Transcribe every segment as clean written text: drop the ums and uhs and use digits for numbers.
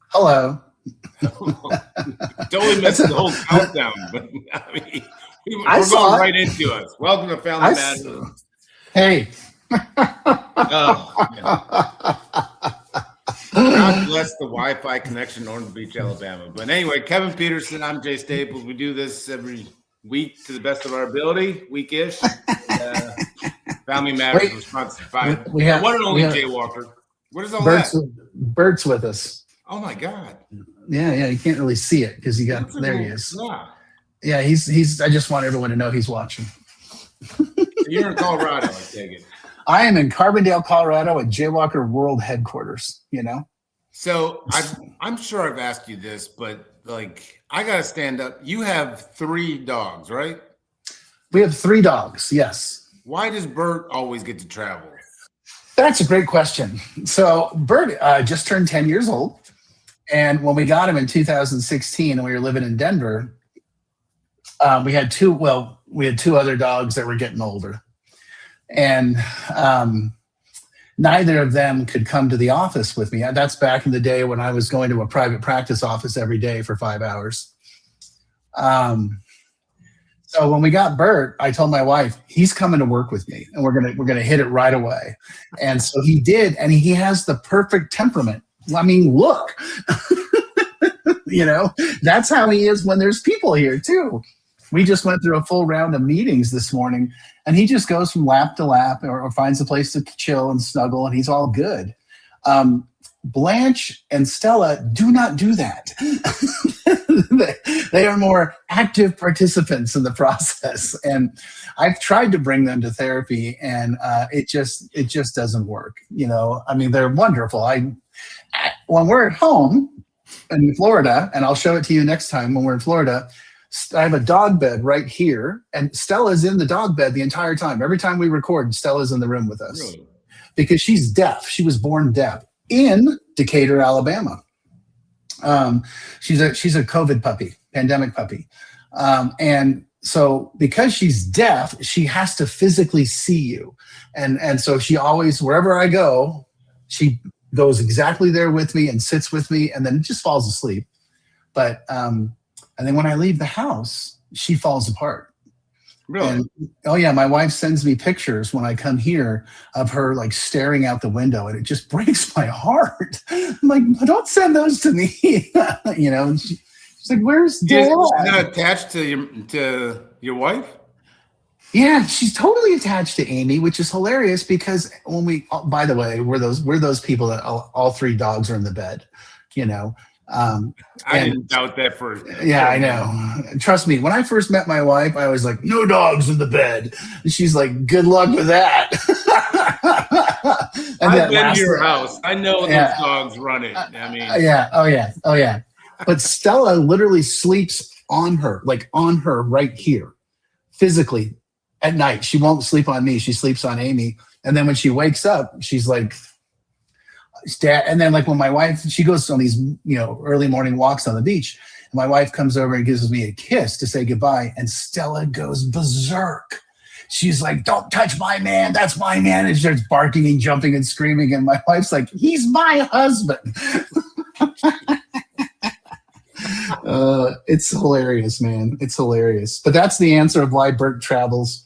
Hello. Totally missed the whole countdown, but I mean, we're going right into it. Welcome to Family Matters. Hey. Oh, God bless the Wi-Fi connection in Orange Beach, Alabama. But anyway, Kevin Petersen, I'm Jay Staples. We do this every week to the best of our ability, weekish. Family Matters was sponsored by the one and only Jaywalker. What is all that? Bert's with us. Oh my God. Yeah. You can't really see it because he is. Yeah, he's. I just want everyone to know he's watching. You're in Colorado, I take it. I am in Carbondale, Colorado, at Jaywalker World Headquarters. You know. So I'm sure I've asked you this, but like I gotta stand up. You have 3 dogs, right? We have 3 dogs. Yes. Why does Bert always get to travel? That's a great question. So Bert just turned 10 years old. And when we got him in 2016 and we were living in Denver, we had 2 other dogs that were getting older. And neither of them could come to the office with me. That's back in the day when I was going to a private practice office every day for 5 hours. So when we got Bert, I told my wife, he's coming to work with me and we're gonna hit it right away. And so he did, and he has the perfect temperament. I mean, look, that's how he is when there's people here too. We just went through a full round of meetings this morning, and he just goes from lap to lap or finds a place to chill and snuggle, and he's all good. Blanch and Stella do not do that. They are more active participants in the process, and I've tried to bring them to therapy, and it just doesn't work. I mean, they're wonderful. When we're at home in Florida, and I'll show it to you next time when we're in Florida, I have a dog bed right here, and Stella's in the dog bed the entire time. Every time we record, Stella's in the room with us. Really? Because she's deaf. She was born deaf in Decatur, Alabama. She's a COVID puppy, pandemic puppy. And so because she's deaf, she has to physically see you. And so she always, wherever I go, she goes exactly there with me and sits with me and then just falls asleep. But, and then when I leave the house, she falls apart. Really? And, oh yeah, my wife sends me pictures when I come here of her like staring out the window, and it just breaks my heart. I'm like, don't send those to me. She's like, "Where's Dad?" She's not attached to your wife? Yeah, she's totally attached to Amy, which is hilarious because by the way, we're those people that all 3 dogs are in the bed. I didn't doubt that for. Yeah, I know. Trust me, when I first met my wife, I was like, "No dogs in the bed." And she's like, "Good luck with that." I've been to your house. I know those dogs run it. I mean, oh yeah. But Stella literally sleeps on her right here, physically at night. She won't sleep on me. She sleeps on Amy. And then when she wakes up, she's like, Dad. And then like when my wife, she goes on these, early morning walks on the beach, and my wife comes over and gives me a kiss to say goodbye. And Stella goes berserk. She's like, "Don't touch my man. That's my man." And she starts barking and jumping and screaming. And my wife's like, "He's my husband." It's hilarious, man. It's hilarious. But that's the answer of why Bert travels.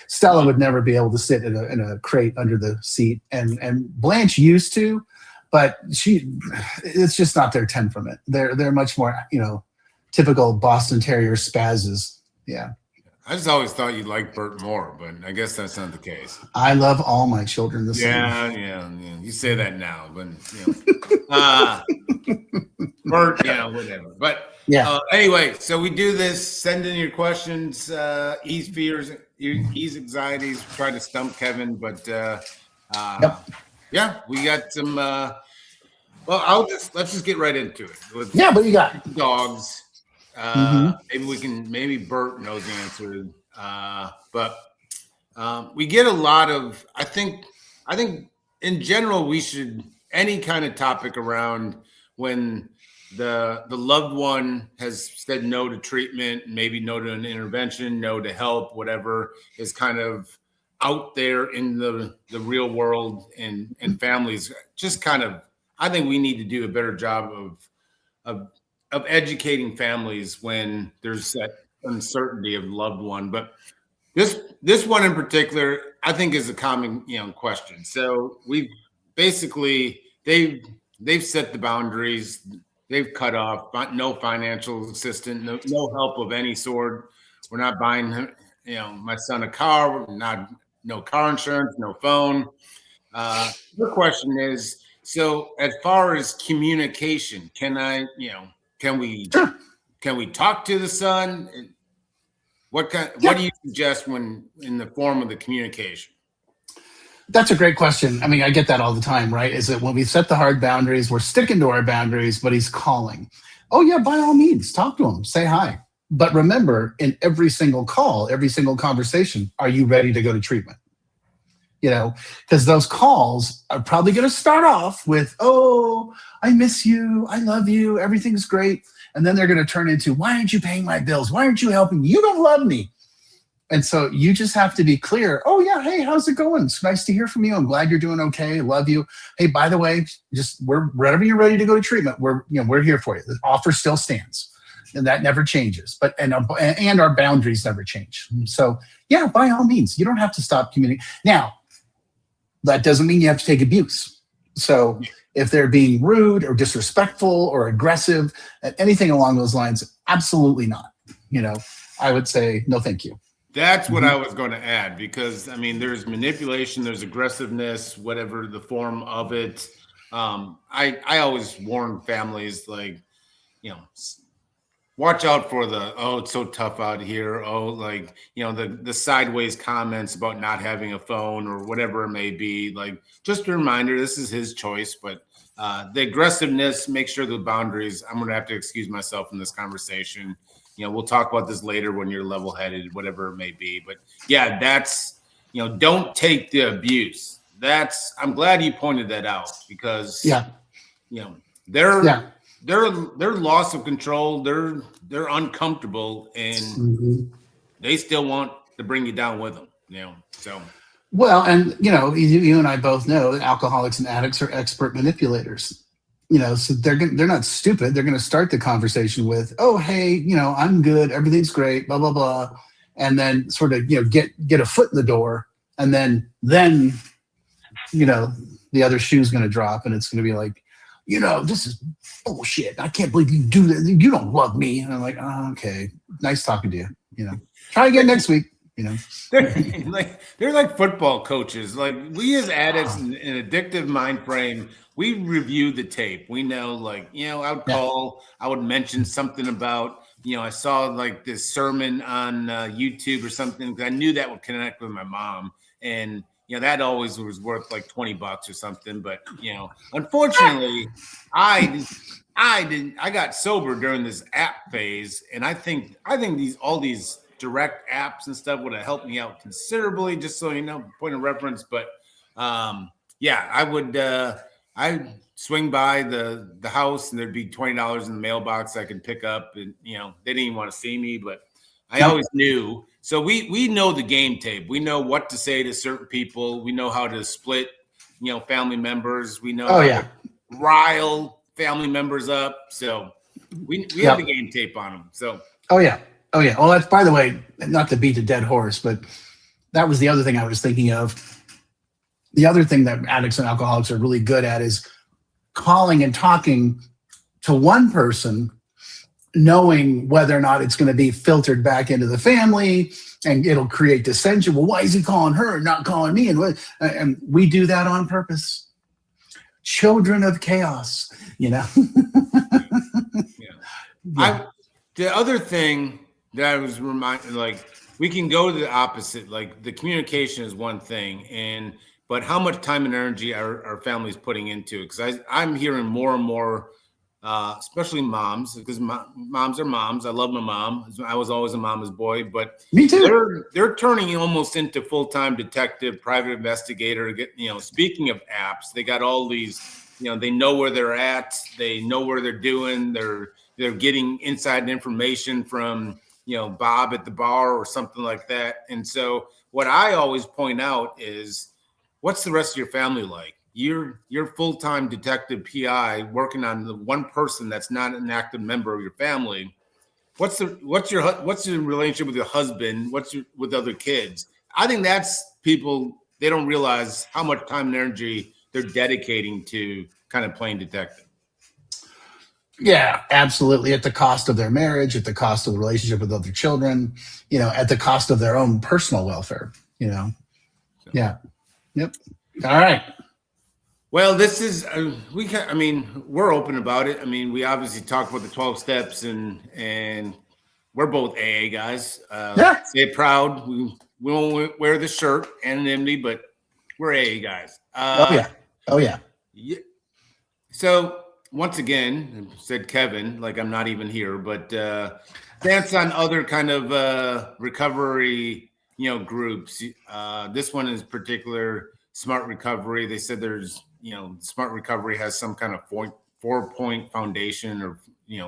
Stella would never be able to sit in a crate under the seat, and Blanche used to, but it's just not their temperament. They're much more, typical Boston Terrier spazzes. Yeah. I just always thought you liked Bert more, but I guess that's not the case. I love all my children the same. Yeah. You say that now, but Bert, whatever. But anyway, so we do this. Send in your questions, ease fears, ease anxieties. Try to stump Kevin, but we got some. Let's just get right into it. What you got? Dogs. Maybe Bert knows the answer. But we get a lot of, I think in general, we should, any kind of topic around when the loved one has said no to treatment, maybe no to an intervention, no to help, whatever is kind of out there in the real world and families, just kind of, I think we need to do a better job of of educating families when there's that uncertainty of loved one. But this one in particular, I think, is a common question. So we've basically they've set the boundaries. They've cut off no financial assistance, no help of any sort. We're not buying my son a car. Not no car insurance, no phone. The question is, so as far as communication, can we Sure. can we talk to the son? What Yeah. do you suggest when in the form of the communication? That's a great question. I mean, I get that all the time, right? Is that when we set the hard boundaries, we're sticking to our boundaries, but he's calling. Oh, yeah, by all means, talk to him, say hi. But remember, in every single call, every single conversation, are you ready to go to treatment? Because those calls are probably going to start off with, oh, I miss you. I love you. Everything's great. And then they're going to turn into, why aren't you paying my bills? Why aren't you helping? You don't love me. And so you just have to be clear. Oh, yeah. Hey, how's it going? It's nice to hear from you. I'm glad you're doing okay. Love you. Hey, by the way, just whenever you're ready to go to treatment, we're here for you. The offer still stands. And that never changes. And our boundaries never change. So, yeah, by all means, you don't have to stop communicating. Now, that doesn't mean you have to take abuse. So if they're being rude or disrespectful or aggressive, anything along those lines, absolutely not. I would say, no, thank you. That's what I was going to add, because I mean, there's manipulation, there's aggressiveness, whatever the form of it. I always warn families, like, watch out for it's so tough out here. The sideways comments about not having a phone or whatever it may be. Like, just a reminder, this is his choice, but the aggressiveness, make sure the boundaries. I'm going to have to excuse myself in this conversation. We'll talk about this later when you're level-headed, whatever it may be. But yeah, that's, don't take the abuse. I'm glad you pointed that out, because their loss of control, they're uncomfortable, and they still want to bring you down with them. So. Well, and you and I both know that alcoholics and addicts are expert manipulators. So they're not stupid. They're going to start the conversation with, "Oh, hey, I'm good. Everything's great. Blah blah blah," and then sort of get a foot in the door, and then the other shoe's going to drop, and it's going to be like, this is bullshit. I can't believe you do that. You don't love me. And I'm like, oh, okay, nice talking to you. Try again next week. They're like football coaches. Like, we as addicts in addictive mind frame, we review the tape. We know, I would mention something about, I saw like this sermon on YouTube or something, because I knew that would connect with my mom. And, that always was worth like $20 or something. But, unfortunately, I got sober during this app phase. And I think all these direct apps and stuff would have helped me out considerably, just so point of reference. But I would I'd swing by the house, and there'd be $20 in the mailbox I could pick up, and they didn't even want to see me, but I always knew. So we know the game tape. We know what to say to certain people. We know how to split family members. We know how to rile family members up. So we have the game tape on them. So Oh yeah. Well, that's, by the way, not to beat a dead horse, but that was the other thing I was thinking of. The other thing that addicts and alcoholics are really good at is calling and talking to one person, knowing whether or not it's going to be filtered back into the family, and it'll create dissension. Well, why is he calling her and not calling me? And we do that on purpose. Children of chaos, Yeah. The other thing that I was reminded, like, we can go to the opposite. Like, the communication is one thing, but how much time and energy our families putting into it? Because I'm hearing more and more, especially moms, because moms are moms. I love my mom. I was always a mama's boy, but me too. They're turning almost into full-time detective, private investigator. Speaking of apps, they got all these. They know where they're at. They know where they're doing. They're getting inside information from Bob at the bar or something like that. And so what I always point out is, what's the rest of your family like? you're full-time detective PI working on the one person that's not an active member of your family. What's your relationship with your husband? With other kids? I think that's people, they don't realize how much time and energy they're dedicating to kind of playing detective. Yeah, absolutely. At the cost of their marriage, at the cost of the relationship with other children, at the cost of their own personal welfare, Yeah. Yep. All right. Well, this is we're open about it. I mean, we obviously talk about the 12 steps, and we're both AA guys. Yeah. Say it proud. We won't wear the shirt anonymity, but we're AA guys. Oh yeah. So once again, said Kevin, like I'm not even here, but dance on other kind of recovery, groups. This one is particular, Smart Recovery. They said there's, Smart Recovery has some kind of 4-point foundation or,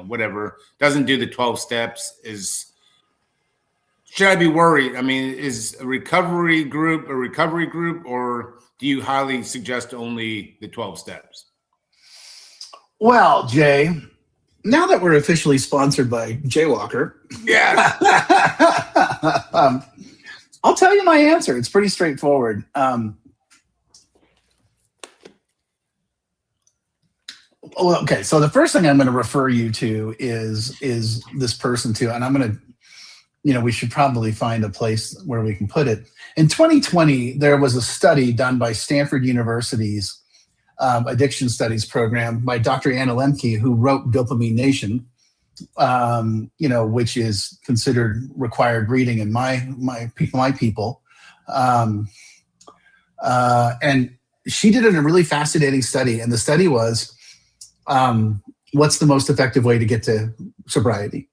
whatever. Doesn't do the 12 steps. Should I be worried? I mean, is a recovery group, or do you highly suggest only the 12 steps? Well, Jay, now that we're officially sponsored by Jaywalker, yeah, I'll tell you my answer. It's pretty straightforward. Okay, so the first thing I'm going to refer you to is this person too, and I'm going to, we should probably find a place where we can put it. In 2020, there was a study done by Stanford University's addiction studies program by Dr. Anna Lemke, who wrote Dopamine Nation, which is considered required reading in my people. And she did a really fascinating study. And the study was, what's the most effective way to get to sobriety?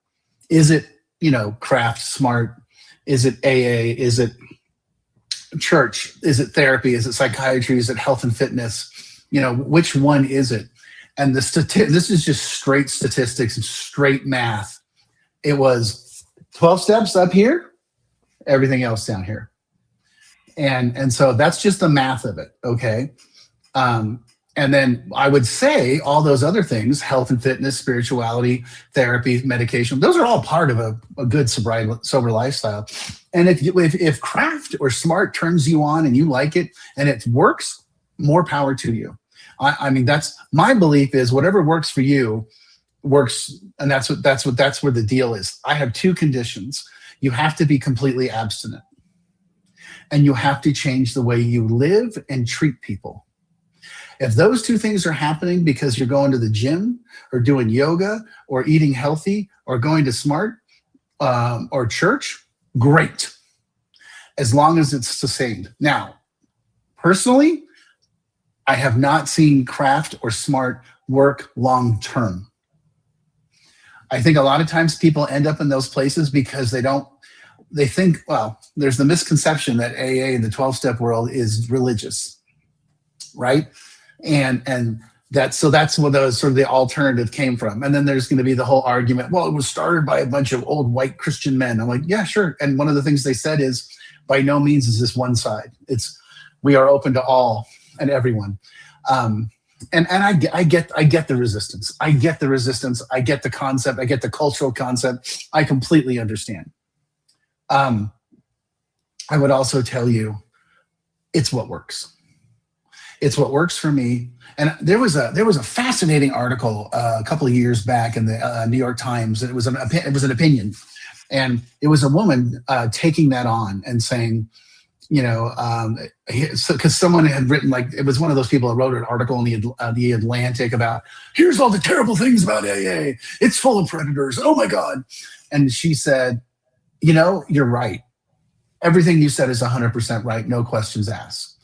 Is it, craft, smart? Is it AA? Is it church? Is it therapy? Is it psychiatry? Is it health and fitness? Which one is it? And this is just straight statistics and straight math. It was 12 steps up here, everything else down here. And so that's just the math of it, okay? And then I would say all those other things, health and fitness, spirituality, therapy, medication, those are all part of a good sober lifestyle. And if craft or smart turns you on and you like it and it works, more power to you. I mean, that's my belief is whatever works for you works. And that's where the deal is. I have two conditions. You have to be completely abstinent and you have to change the way you live and treat people. If those two things are happening because you're going to the gym or doing yoga or eating healthy or going to Smart or church, great. As long as it's sustained. Now, personally, I have not seen craft or smart work long term. I think a lot of times people end up in those places because they think, well, there's the misconception that AA in the 12-step world is religious, right? And that's where those sort of the alternative came from. And then there's going to be the whole argument, well, it was started by a bunch of old white Christian men. I'm like, yeah, sure. And one of the things they said is, by no means is this one side. We are open to all and everyone. And I get the resistance. I get the resistance. I get the concept. I get the cultural concept. I completely understand. I would also tell you, it's what works. It's what works for me. And there was a fascinating article a couple of years back in the New York Times. It was an opinion, and it was a woman taking that on and saying, because someone had written, like, it was one of those people that wrote an article in the Atlantic about, here's all the terrible things about AA. It's full of predators. Oh my God. And she said, you're right. Everything you said is 100% right. No questions asked.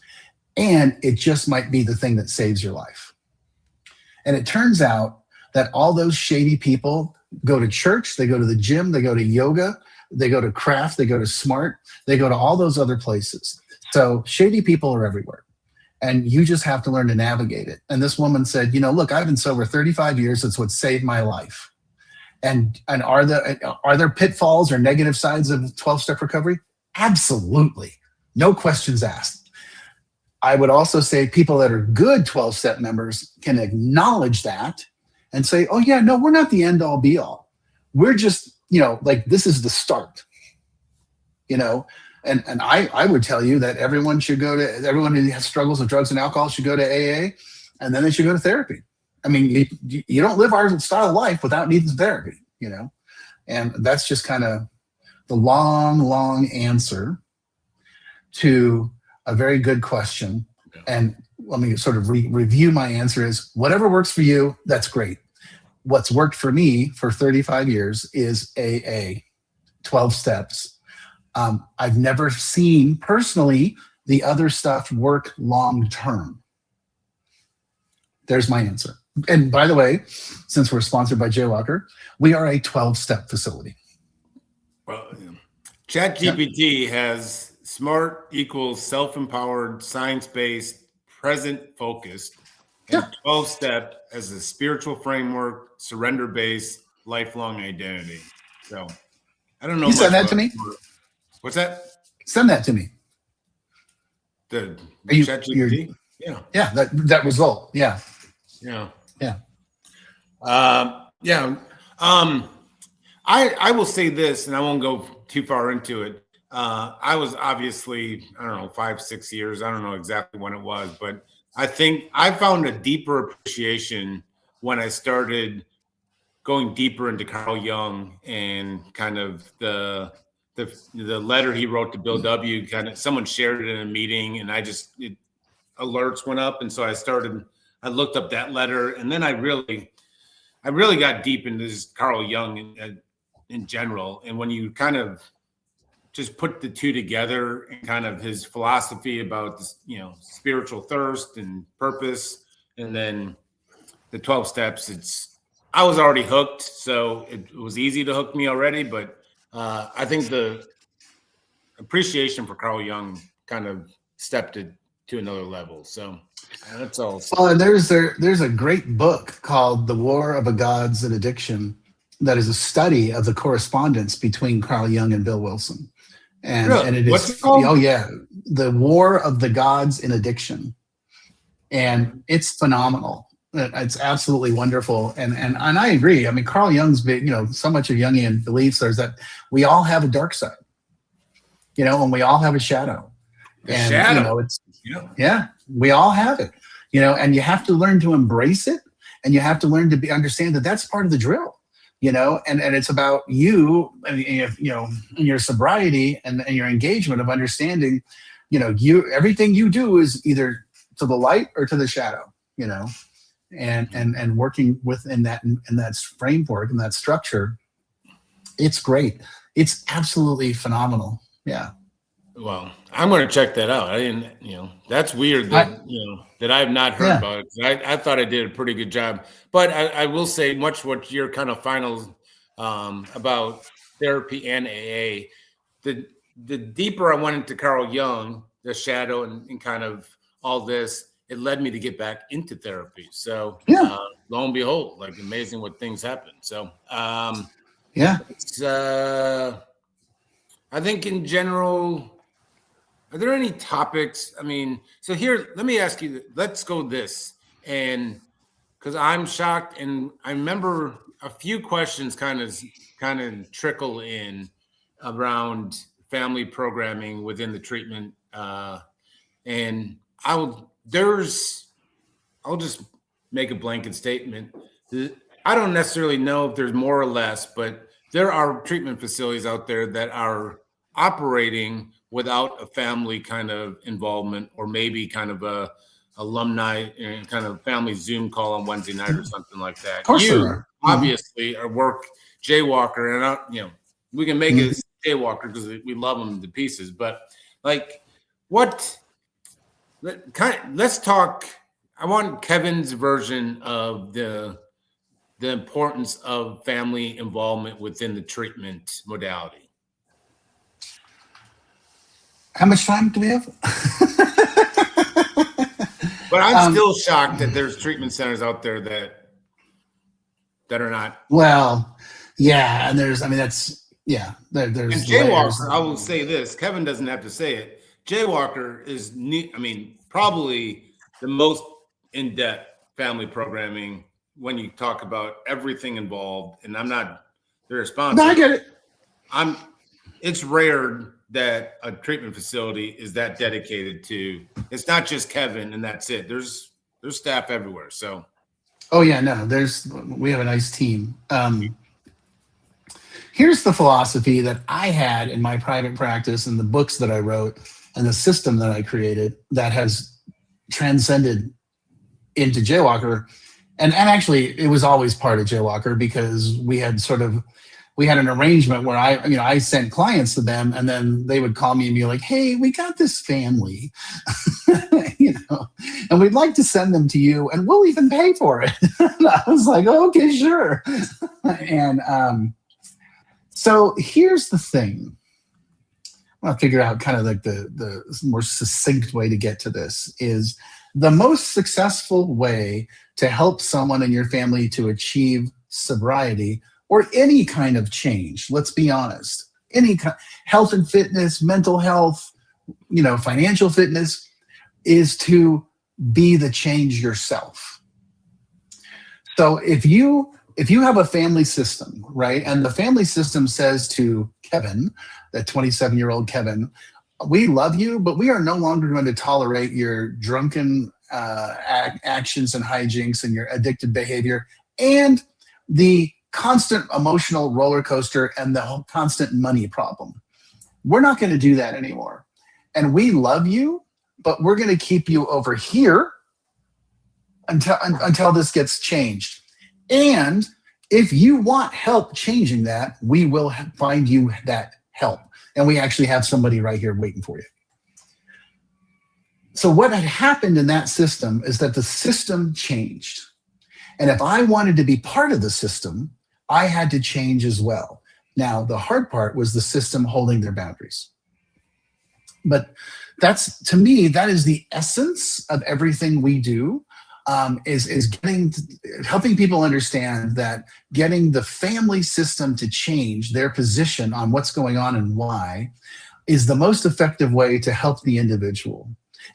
And it just might be the thing that saves your life. And it turns out that all those shady people go to church, they go to the gym, they go to yoga, they go to craft, they go to Smart, they go to all those other places. So shady people are everywhere. And you just have to learn to navigate it. And this woman said, look, I've been sober 35 years. It's what saved my life. And are there pitfalls or negative sides of 12-step recovery? Absolutely. No questions asked. I would also say people that are good 12-step members can acknowledge that and say, oh yeah, no, we're not the end all be all. We're just, like this is the start, and I would tell you that everyone who has struggles with drugs and alcohol should go to AA, and then they should go to therapy. I mean, you don't live our style of life without needing therapy, and that's just kind of the long answer to a very good question. And let me sort of review my answer is whatever works for you, that's great. What's worked for me for 35 years is AA, 12 steps. I've never seen personally the other stuff work long term. There's my answer. And by the way, since we're sponsored by Jaywalker, we are a 12-step facility. Well, ChatGPT has smart equals self-empowered, science-based, present-focused, and 12-step as a spiritual framework, surrender-based, lifelong identity. So I don't know. You send that to me? What's that? Send that to me. The ChatGPT? Yeah. Yeah, that result. Yeah. Yeah. Yeah. I will say this, and I won't go too far into it. I was obviously, I don't know, 5-6 years. I don't know exactly when it was, but I think I found a deeper appreciation when I started going deeper into Carl Jung and kind of the letter he wrote to Bill W. Kind of someone shared it in a meeting, and alerts went up, and so I looked up that letter, and then I really got deep into this Carl Jung in general. And when you kind of just put the two together and kind of his philosophy about this, spiritual thirst and purpose, and then the 12 steps, I was already hooked. So it was easy to hook me already, but I think the appreciation for Carl Jung kind of stepped it to another level. So that's all. Well, and there's a great book called The War of the Gods and Addiction that is a study of the correspondence between Carl Jung and Bill Wilson. And, really? and it is, what's it called? Oh yeah, The War of the Gods in Addiction. And it's phenomenal. It's absolutely wonderful. And I agree. I mean, Carl Jung's been, so much of Jungian beliefs is that we all have a dark side, and we all have a shadow. Shadow. Yeah, we all have it, and you have to learn to embrace it, and you have to learn to understand that that's part of the drill, and it's about you, and your sobriety and your engagement of understanding, everything you do is either to the light or to the shadow, and working within that framework and that structure. It's great. It's absolutely phenomenal. Yeah. Well, I'm going to check that out. I didn't, that's weird that, that I've not heard about it. I thought I did a pretty good job, but I will say much what your kind of final about therapy and AA, the deeper I went into Carl Jung, the shadow and kind of all this, it led me to get back into therapy. So lo and behold, like amazing what things happen. So, it's, I think in general, are there any topics? I mean, so here, let me ask you, let's go this. And because I'm shocked, and I remember a few questions kind of trickle in around family programming within the treatment. And I'll just make a blanket statement. I don't necessarily know if there's more or less, but there are treatment facilities out there that are operating without a family kind of involvement, or maybe kind of a alumni and kind of family Zoom call on Wednesday night or something like that. Of course you obviously are work Jaywalker, and we can make it Jaywalker because we love them to pieces. But like, let's talk. I want Kevin's version of the importance of family involvement within the treatment modality. How much time do we have? But I'm still shocked that there's treatment centers out there that are not. Well, and there's, there's. And Jaywalker, I will say this, Kevin doesn't have to say it. Jaywalker is probably the most in-depth family programming when you talk about everything involved. And I'm not the response. No, I get it. It's rare that a treatment facility is that dedicated to. It's not just Kevin and that's it. There's staff everywhere. So. Oh yeah, no. We have a nice team. Here's the philosophy that I had in my private practice and the books that I wrote and the system that I created that has transcended into Jaywalker. And actually, it was always part of Jaywalker because we had an arrangement where I sent clients to them and then they would call me and be like, hey, we got this family, and we'd like to send them to you and we'll even pay for it. And I was like, oh, okay, sure. And so here's the thing. I want to figure out kind of like the more succinct way to get to this is the most successful way to help someone in your family to achieve sobriety or any kind of change. Let's be honest. Any kind, health and fitness, mental health, financial fitness is to be the change yourself. So if you have a family system, right, and the family system says to Kevin, that 27-year-old Kevin, we love you, but we are no longer going to tolerate your drunken actions and hijinks and your addictive behavior and the constant emotional roller coaster and the whole constant money problem. We're not going to do that anymore. And we love you, but we're going to keep you over here until this gets changed. And if you want help changing that, we will find you that help. And we actually have somebody right here waiting for you. So what had happened in that system is that the system changed. And if I wanted to be part of the system, I had to change as well. Now, the hard part was the system holding their boundaries. But to me, that is the essence of everything we do. Is helping people understand that getting the family system to change their position on what's going on and why is the most effective way to help the individual.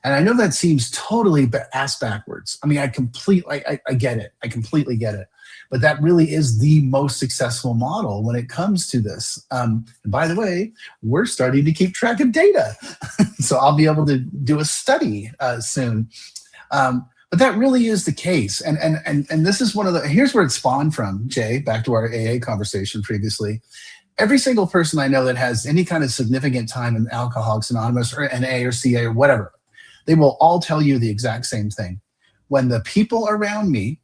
And I know that seems totally ass backwards. I mean, I get it. I completely get it. But that really is the most successful model when it comes to this. And by the way, we're starting to keep track of data. So I'll be able to do a study soon. But that really is the case. And this is here's where it spawned from, Jay, back to our AA conversation previously. Every single person I know that has any kind of significant time in Alcoholics Anonymous or NA or CA or whatever, they will all tell you the exact same thing. When the people around me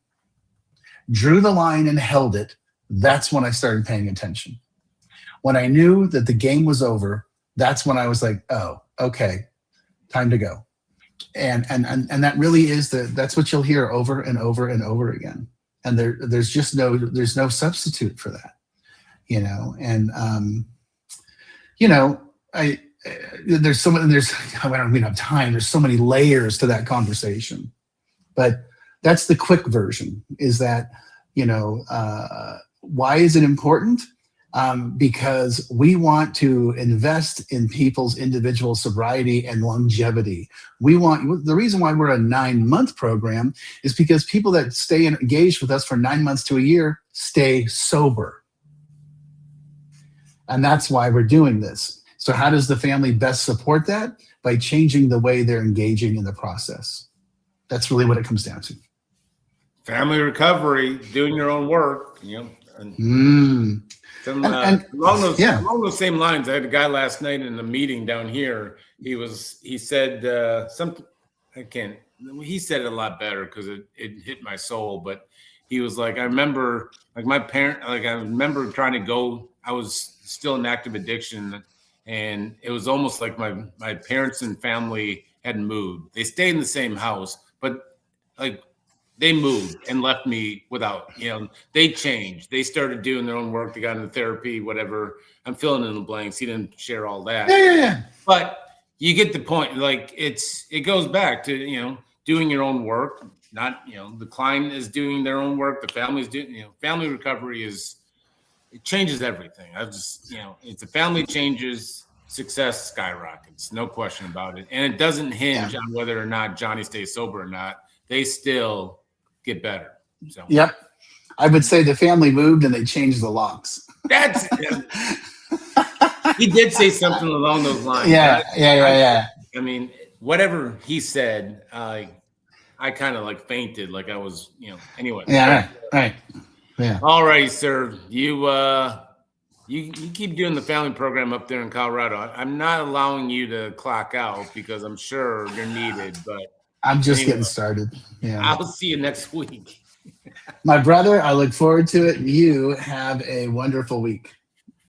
drew the line and held it, that's when I started paying attention. When I knew that the game was over, that's when I was like, oh, okay, time to go. And that really is that's what you'll hear over and over and over again. And there's no substitute for that, and I don't even have time. There's so many layers to that conversation, but that's the quick version is that, why is it important? Because we want to invest in people's individual sobriety and longevity. The reason why we're a 9-month program is because people that stay engaged with us for 9 months to a year stay sober. And that's why we're doing this. So how does the family best support that? By changing the way they're engaging in the process. That's really what it comes down to. Family recovery, doing your own work, Along those same lines, I had a guy last night in a meeting down here. He said something. He said it a lot better because it hit my soul. But he was like, I remember trying to go. I was still in active addiction, and it was almost like my parents and family hadn't moved. They stayed in the same house, but like. They moved and left me without, they changed. They started doing their own work. They got into therapy, whatever. I'm filling in the blanks. He didn't share all that. Yeah. But you get the point. Like it goes back to, doing your own work. Not, the client is doing their own work. The family's doing, family recovery it changes everything. If the family changes, success skyrockets. No question about it. And it doesn't hinge on whether or not Johnny stays sober or not. They still get better. So Yep. I would say the family moved and they changed the locks. That's he did say something along those lines. Yeah. I mean, whatever he said, I kind of like fainted, like I was, anyway. Yeah, right. Yeah. All right, sir. You keep doing the family program up there in Colorado. I'm not allowing you to clock out because I'm sure you're needed, but I'm just getting started. Yeah. I'll see you next week. My brother, I look forward to it. You have a wonderful week.